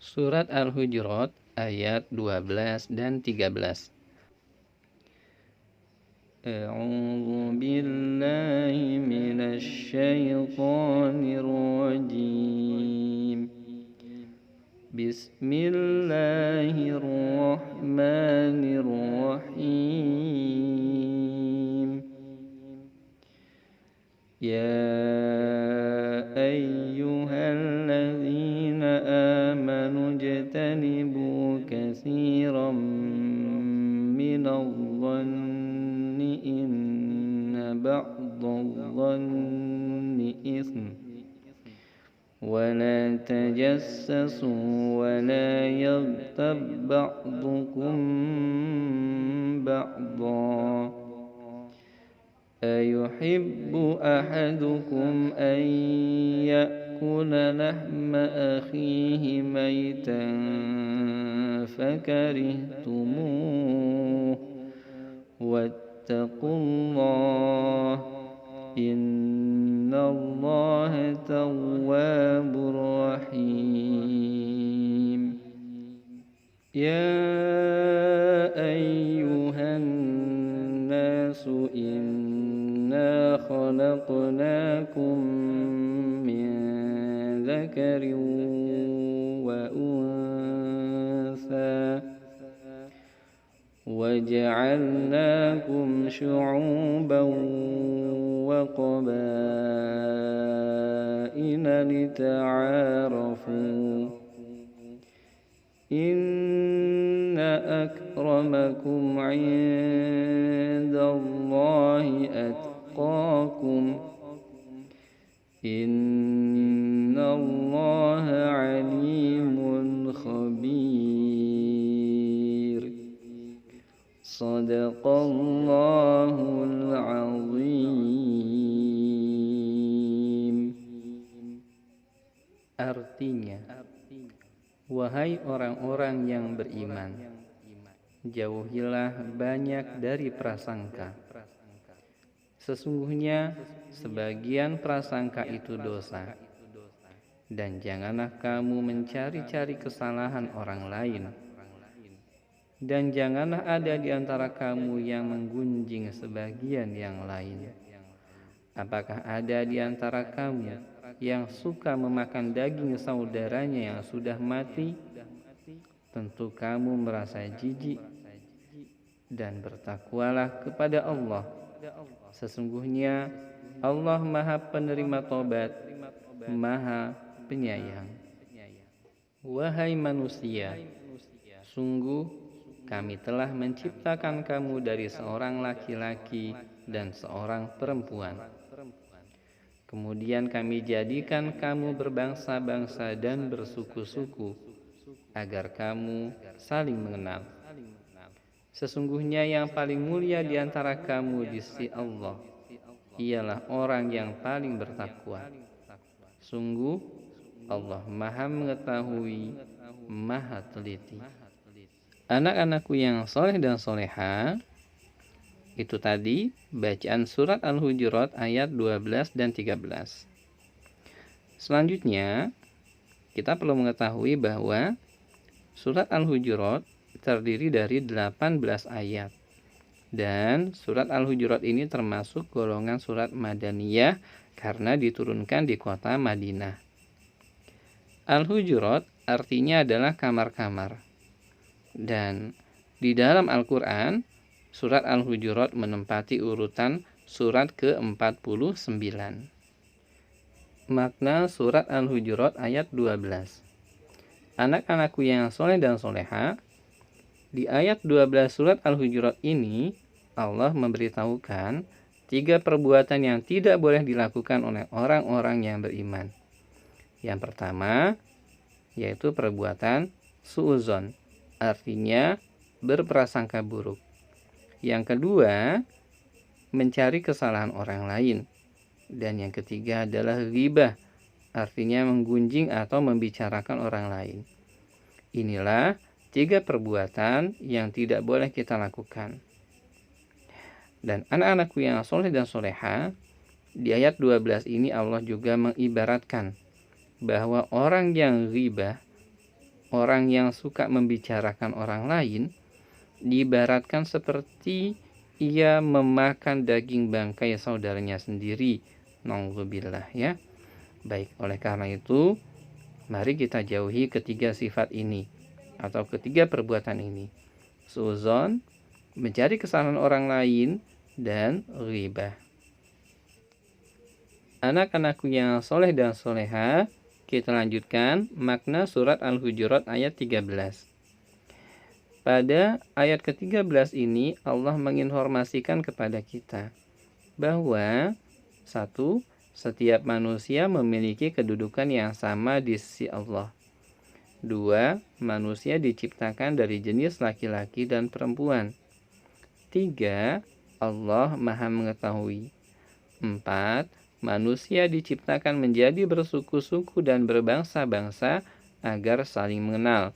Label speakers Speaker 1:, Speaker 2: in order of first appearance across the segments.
Speaker 1: Surat Al-Hujurat ayat 12 dan 13. A'udzu billahi minasy syaithanir rajim. Bismillahirrahmanirrahim. Ya ayyuhalladzina amanu ijtanibu katsiran minadh-dhanni inna ba'dadh-dhanni itsm wa la tajassasu wa la yaghtab ba'dukum ba'dha ayuhibbu ahadukum an ya'kula lahma akhihi maytan fakarihtumuh wattaqullah innallaha tawwabur rahim. Ya ayyuhan nasu inna khalaqnakum min dzakarin wa untha wa ja'alnakum syu'uban wa qabaila lita'arafu inna akramakum 'indallahi atqakum innallaha 'alimun khabir. Shadaqallahul 'azim. Artinya, wahai orang-orang yang beriman, jauhilah banyak dari prasangka. Sesungguhnya sebagian prasangka itu dosa. Dan janganlah kamu mencari-cari kesalahan orang lain. Dan janganlah ada di antara kamu yang menggunjing sebagian yang lain. Apakah ada di antara kamu yang suka memakan daging saudaranya yang sudah mati? Tentu kamu merasa jijik, dan bertakwalah kepada Allah. Sesungguhnya Allah Maha Penerima Tobat, Maha Penyayang. Wahai manusia, sungguh kami telah menciptakan kamu dari seorang laki-laki dan seorang perempuan. Kemudian kami jadikan kamu berbangsa-bangsa dan bersuku-suku agar kamu saling mengenal. Sesungguhnya yang paling mulia di antara kamu di sisi Allah ialah orang yang paling bertakwa. Sungguh Allah Maha mengetahui, Maha teliti. Anak-anakku yang soleh dan soleha, itu tadi bacaan surat Al-Hujurat ayat 12 dan 13. Selanjutnya, kita perlu mengetahui bahwa surat Al-Hujurat terdiri dari 18 ayat. Dan surat Al-Hujurat ini termasuk golongan surat Madaniyah karena diturunkan di kota Madinah. Al-Hujurat artinya adalah kamar-kamar. Dan di dalam Al-Quran, surat Al-Hujurat menempati urutan surat ke-49. Makna surat Al-Hujurat ayat 12. Anak-anakku yang soleh dan soleha, di ayat 12 surat Al-Hujurat ini, Allah memberitahukan 3 perbuatan yang tidak boleh dilakukan oleh orang-orang yang beriman. Yang pertama, yaitu perbuatan su'uzon, artinya berprasangka buruk. Yang kedua, mencari kesalahan orang lain. Dan yang ketiga adalah ghibah, artinya menggunjing atau membicarakan orang lain. Inilah 3 perbuatan yang tidak boleh kita lakukan. Dan anak-anakku yang soleh dan soleha, di ayat 12 ini Allah juga mengibaratkan bahwa orang yang ghibah orang yang suka membicarakan orang lain diibaratkan seperti ia memakan daging bangkai saudaranya sendiri. Nauzubillah ya. Baik, oleh karena itu mari kita jauhi ketiga sifat ini atau ketiga perbuatan ini. Suudzon, mencari kesalahan orang lain, dan ghibah. Anak-anakku yang soleh dan soleha, kita lanjutkan makna surat Al-Hujurat ayat 13. Pada ayat ke-13 ini Allah menginformasikan kepada kita bahwa satu, setiap manusia memiliki kedudukan yang sama di sisi Allah. Dua, manusia diciptakan dari jenis laki-laki dan perempuan. Tiga, Allah Maha Mengetahui. Empat, manusia diciptakan menjadi bersuku-suku dan berbangsa-bangsa agar saling mengenal.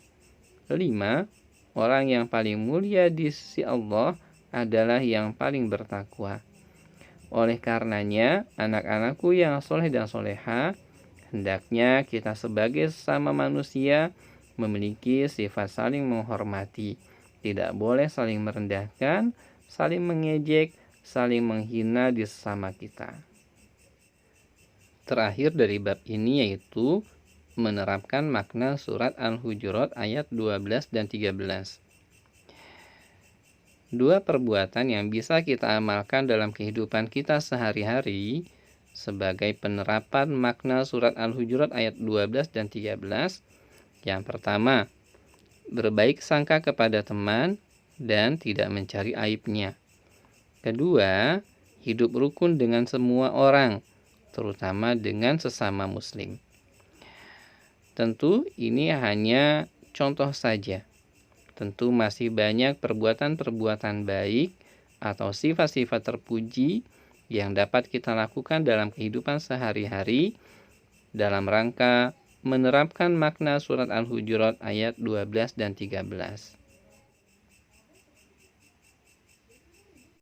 Speaker 1: Lima, orang yang paling mulia di sisi Allah adalah yang paling bertakwa. Oleh karenanya, anak-anakku yang soleh dan soleha, hendaknya kita sebagai sesama manusia memiliki sifat saling menghormati. Tidak boleh saling merendahkan, saling mengejek, saling menghina di sesama kita. Terakhir dari bab ini yaitu menerapkan makna surat Al-Hujurat ayat 12 dan 13. Dua perbuatan yang bisa kita amalkan dalam kehidupan kita sehari-hari sebagai penerapan makna surat Al-Hujurat ayat 12 dan 13. Yang pertama, berbaik sangka kepada teman dan tidak mencari aibnya. Kedua, hidup rukun dengan semua orang, terutama dengan sesama muslim. Tentu ini hanya contoh saja. Tentu masih banyak perbuatan-perbuatan baik atau sifat-sifat terpuji yang dapat kita lakukan dalam kehidupan sehari-hari dalam rangka menerapkan makna surat Al-Hujurat ayat 12 dan 13.